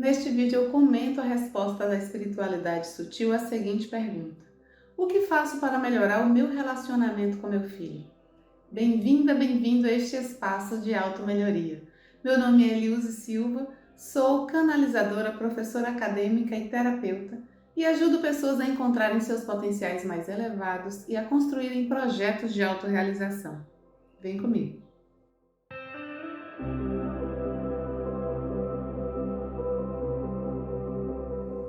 Neste vídeo eu comento a resposta da espiritualidade sutil à seguinte pergunta: o que faço para melhorar o meu relacionamento com meu filho? Bem-vinda, bem-vindo a este espaço de automelhoria. Meu nome é Eliuse Silva, sou canalizadora, professora acadêmica e terapeuta e ajudo pessoas a encontrarem seus potenciais mais elevados e a construírem projetos de autorrealização. Vem comigo!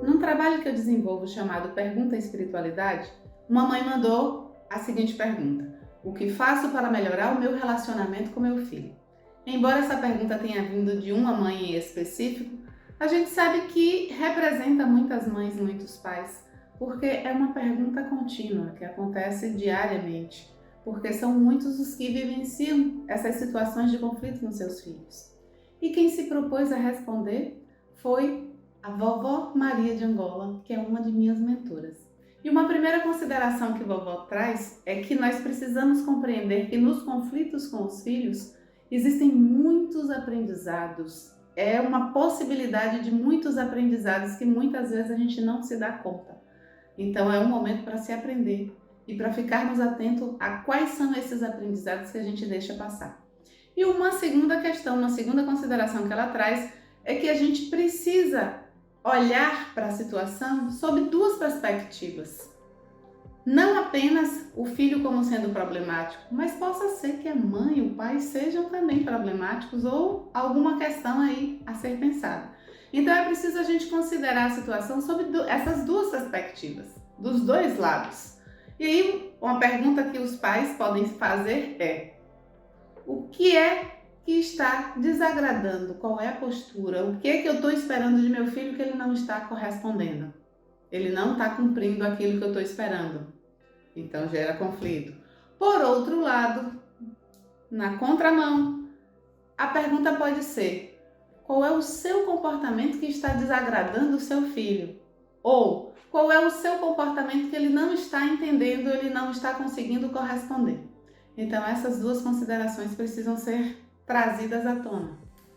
Num trabalho que eu desenvolvo chamado Pergunta à Espiritualidade, uma mãe mandou a seguinte pergunta: o que faço para melhorar o meu relacionamento com meu filho? Embora essa pergunta tenha vindo de uma mãe em específico, a gente sabe que representa muitas mães e muitos pais, porque é uma pergunta contínua que acontece diariamente, porque são muitos os que vivenciam essas situações de conflito nos seus filhos. E quem se propôs a responder foi a vovó Maria de Angola, que é uma de minhas mentoras. E uma primeira consideração que a vovó traz é que nós precisamos compreender que nos conflitos com os filhos existem muitos aprendizados. É uma possibilidade de muitos aprendizados que muitas vezes a gente não se dá conta. Então é um momento para se aprender e para ficarmos atentos a quais são esses aprendizados que a gente deixa passar. E uma segunda questão, uma segunda consideração que ela traz é que a gente precisa olhar para a situação sob duas perspectivas. Não apenas o filho como sendo problemático, mas possa ser que a mãe e o pai sejam também problemáticos ou alguma questão aí a ser pensada. Então é preciso a gente considerar a situação sob essas duas perspectivas, dos dois lados. E aí uma pergunta que os pais podem fazer é: o que é que está desagradando? Qual é a postura? O que é que eu estou esperando de meu filho que ele não está correspondendo? Ele não está cumprindo aquilo que eu estou esperando. Então gera conflito. Por outro lado, na contramão, a pergunta pode ser: qual é o seu comportamento que está desagradando o seu filho? Ou qual é o seu comportamento que ele não está entendendo, ele não está conseguindo corresponder? Então essas duas considerações precisam ser trazidas à tona.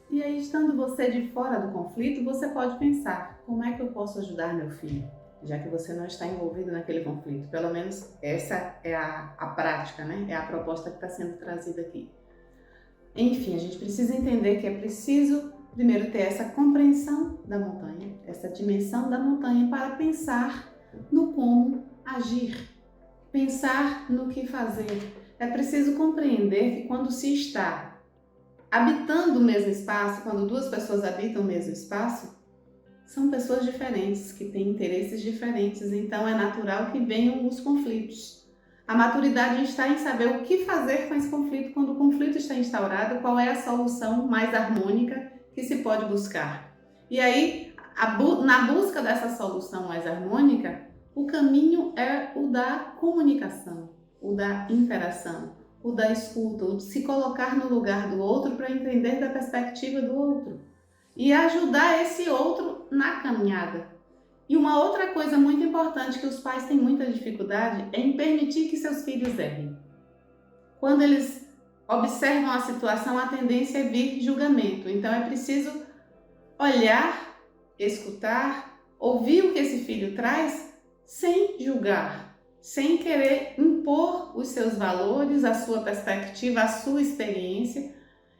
E aí, estando você de fora do conflito, você pode pensar: como é que eu posso ajudar meu filho? Já que você não está envolvido naquele conflito. Pelo menos essa é a prática, né? É a proposta que está sendo trazida aqui. Enfim, a gente precisa entender que é preciso primeiro ter essa compreensão da montanha, essa dimensão da montanha, para pensar no como agir, pensar no que fazer. É preciso compreender que quando se está habitando o mesmo espaço, quando duas pessoas habitam o mesmo espaço, são pessoas diferentes, que têm interesses diferentes, então é natural que venham os conflitos. A maturidade está em saber o que fazer com esse conflito quando o conflito está instaurado, qual é a solução mais harmônica que se pode buscar. E aí, na busca dessa solução mais harmônica, o caminho é o da comunicação, o da interação, o da escuta, o de se colocar no lugar do outro para entender da perspectiva do outro e ajudar esse outro na caminhada. E uma outra coisa muito importante que os pais têm muita dificuldade é em permitir que seus filhos errem. Quando eles observam a situação, a tendência é vir julgamento. Então é preciso olhar, escutar, ouvir o que esse filho traz sem julgar, sem querer impor os seus valores, a sua perspectiva, a sua experiência,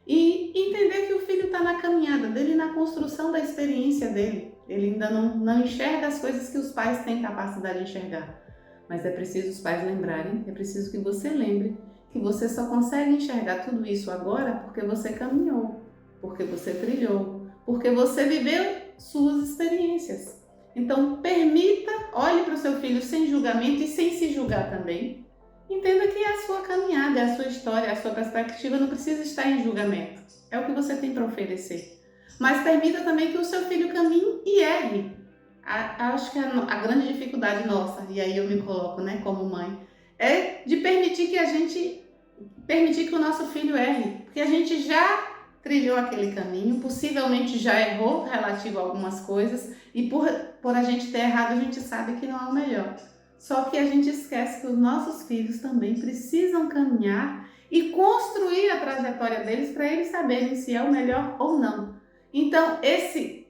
e entender que o filho está na caminhada dele, na construção da experiência dele. Ele ainda não enxerga as coisas que os pais têm capacidade de enxergar. Mas é preciso os pais lembrarem, é preciso que você lembre que você só consegue enxergar tudo isso agora porque você caminhou, porque você trilhou, porque você viveu suas experiências. Então permita, olhe para o seu filho sem julgamento e sem se julgar também. Entenda que é a sua caminhada, é a sua história, é a sua perspectiva, não precisa estar em julgamento. É o que você tem para oferecer. Mas permita também que o seu filho caminhe e erre. Acho que a grande dificuldade nossa, e aí eu me coloco, né, como mãe, é de permitir que o nosso filho erre. Porque a gente já trilhou aquele caminho, possivelmente já errou relativo a algumas coisas, e por a gente ter errado, a gente sabe que não é o melhor. Só que a gente esquece que os nossos filhos também precisam caminhar e construir a trajetória deles para eles saberem se é o melhor ou não. Então,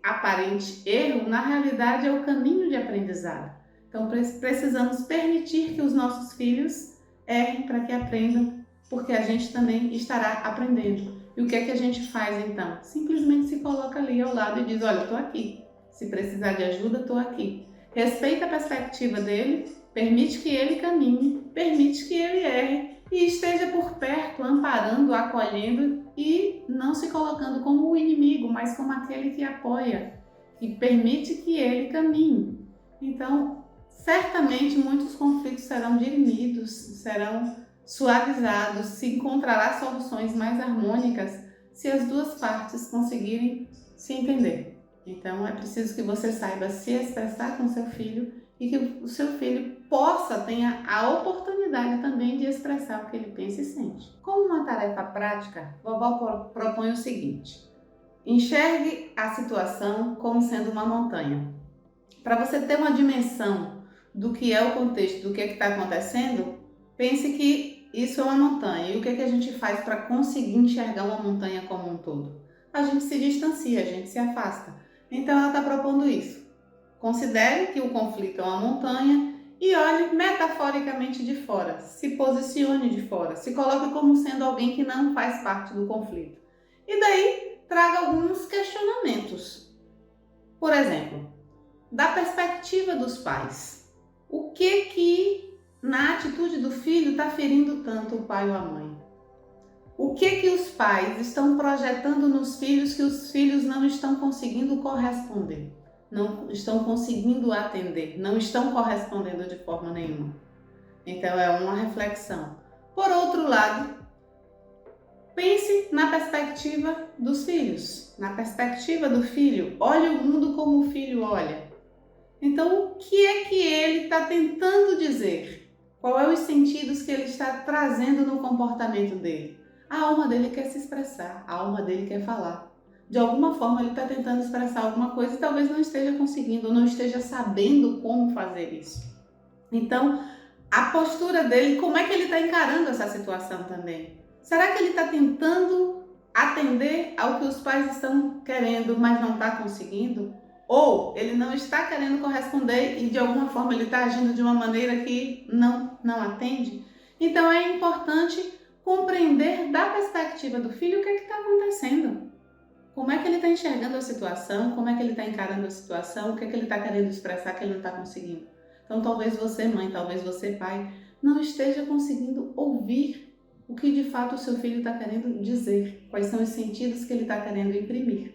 aparente erro, na realidade é o caminho de aprendizado. Então precisamos permitir que os nossos filhos errem para que aprendam, porque a gente também estará aprendendo. E o que é que a gente faz então? Simplesmente se coloca ali ao lado e diz: olha, estou aqui. Se precisar de ajuda, estou aqui. Respeita a perspectiva dele, permite que ele caminhe, permite que ele erre e esteja por perto, amparando, acolhendo e não se colocando como o inimigo, mas como aquele que apoia e permite que ele caminhe. Então, certamente muitos conflitos serão dirimidos, serão suavizados, se encontrará soluções mais harmônicas se as duas partes conseguirem se entender. Então é preciso que você saiba se expressar com seu filho e que o seu filho tenha a oportunidade também de expressar o que ele pensa e sente. Como uma tarefa prática, vovó propõe o seguinte: enxergue a situação como sendo uma montanha. Para você ter uma dimensão do que é o contexto, do que está acontecendo, pense que isso é uma montanha. E o que a gente faz para conseguir enxergar uma montanha como um todo? A gente se distancia, a gente se afasta. Então ela está propondo isso. Considere que o conflito é uma montanha e olhe metaforicamente de fora. Se posicione de fora. Se coloque como sendo alguém que não faz parte do conflito. E daí traga alguns questionamentos. Por exemplo, da perspectiva dos pais. O que na atitude do filho está ferindo tanto o pai ou a mãe? O que os pais estão projetando nos filhos que os filhos não estão conseguindo corresponder, não estão conseguindo atender, não estão correspondendo de forma nenhuma? Então é uma reflexão. Por outro lado, pense na perspectiva dos filhos, na perspectiva do filho. Olhe o mundo como o filho olha. Então o que é que ele está tentando dizer? Qual é os sentidos que ele está trazendo no comportamento dele? A alma dele quer se expressar, a alma dele quer falar. De alguma forma ele está tentando expressar alguma coisa e talvez não esteja conseguindo, ou não esteja sabendo como fazer isso. Então, a postura dele, como é que ele está encarando essa situação também? Será que ele está tentando atender ao que os pais estão querendo, mas não está conseguindo? Ou ele não está querendo corresponder e de alguma forma ele está agindo de uma maneira que não atende? Então é importante compreender da perspectiva do filho o que está acontecendo. Como é que ele está enxergando a situação, como é que ele está encarando a situação, o que ele está querendo expressar que ele não está conseguindo. Então talvez você, mãe, talvez você, pai, não esteja conseguindo ouvir o que de fato o seu filho está querendo dizer, quais são os sentidos que ele está querendo imprimir.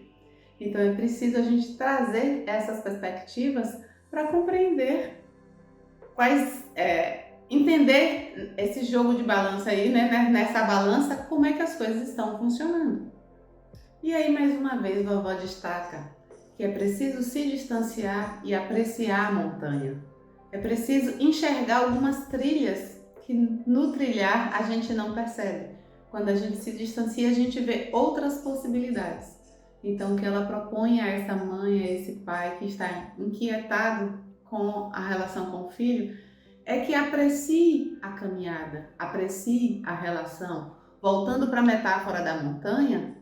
Então é preciso a gente trazer essas perspectivas para compreender entender esse jogo de balança aí, né? Nessa balança, como é que as coisas estão funcionando. E aí, mais uma vez, vovó destaca que é preciso se distanciar e apreciar a montanha. É preciso enxergar algumas trilhas que no trilhar a gente não percebe. Quando a gente se distancia, a gente vê outras possibilidades. Então, o que ela propõe a essa mãe, a esse pai que está inquietado com a relação com o filho, é que aprecie a caminhada, aprecie a relação. Voltando para a metáfora da montanha,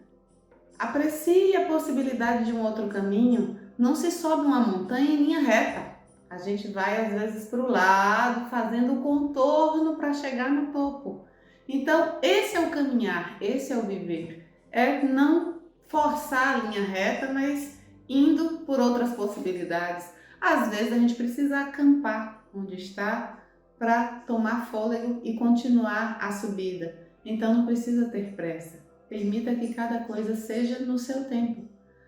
aprecie a possibilidade de um outro caminho. Não se sobe uma montanha em linha reta. A gente vai às vezes para o lado, fazendo contorno para chegar no topo. Então, esse é o caminhar, esse é o viver. É não forçar a linha reta, mas indo por outras possibilidades. Às vezes a gente precisa acampar onde está para tomar fôlego e continuar a subida. Então não precisa ter pressa. Permita que cada coisa seja no seu tempo.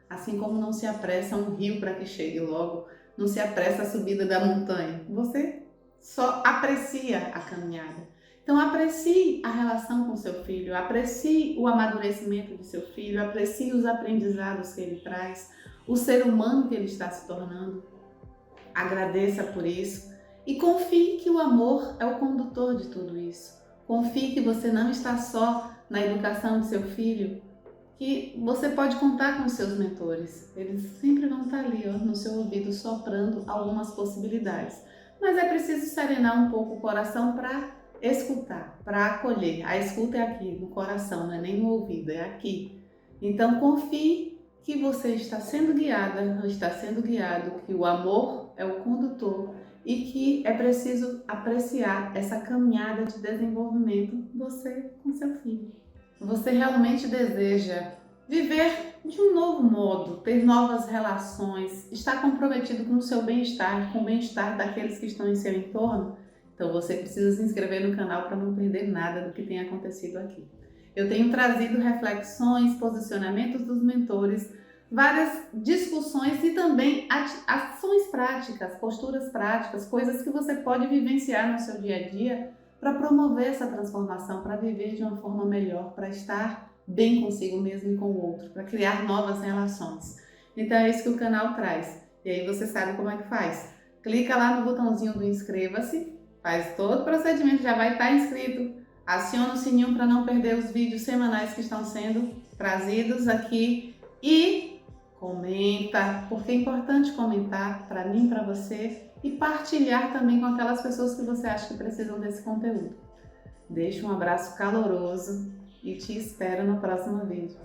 Assim como não se apressa um rio para que chegue logo, não se apressa a subida da montanha. Você só aprecia a caminhada. Então aprecie a relação com seu filho, aprecie o amadurecimento do seu filho, aprecie os aprendizados que ele traz, o ser humano que ele está se tornando. Agradeça por isso e confie que o amor é o condutor de tudo isso. Confie que você não está só na educação de seu filho, que você pode contar com os seus mentores. Eles sempre vão estar ali, no seu ouvido, soprando algumas possibilidades. Mas é preciso serenar um pouco o coração para escutar, para acolher. A escuta é aqui, no coração, não é nem no ouvido, é aqui. Então confie que você está sendo guiada, está sendo guiado, que o amor é o condutor e que é preciso apreciar essa caminhada de desenvolvimento você com seu filho. Você realmente deseja viver de um novo modo, ter novas relações, estar comprometido com o seu bem-estar, com o bem-estar daqueles que estão em seu entorno? Então você precisa se inscrever no canal para não perder nada do que tem acontecido aqui. Eu tenho trazido reflexões, posicionamentos dos mentores, várias discussões e também ações práticas, posturas práticas, coisas que você pode vivenciar no seu dia a dia para promover essa transformação, para viver de uma forma melhor, para estar bem consigo mesmo e com o outro, para criar novas relações. Então é isso que o canal traz. E aí você sabe como é que faz. Clica lá no botãozinho do inscreva-se, faz todo o procedimento, já vai estar inscrito. Aciona o sininho para não perder os vídeos semanais que estão sendo trazidos aqui e comenta, porque é importante comentar para mim, para você e partilhar também com aquelas pessoas que você acha que precisam desse conteúdo. Deixo um abraço caloroso e te espero no próximo vídeo.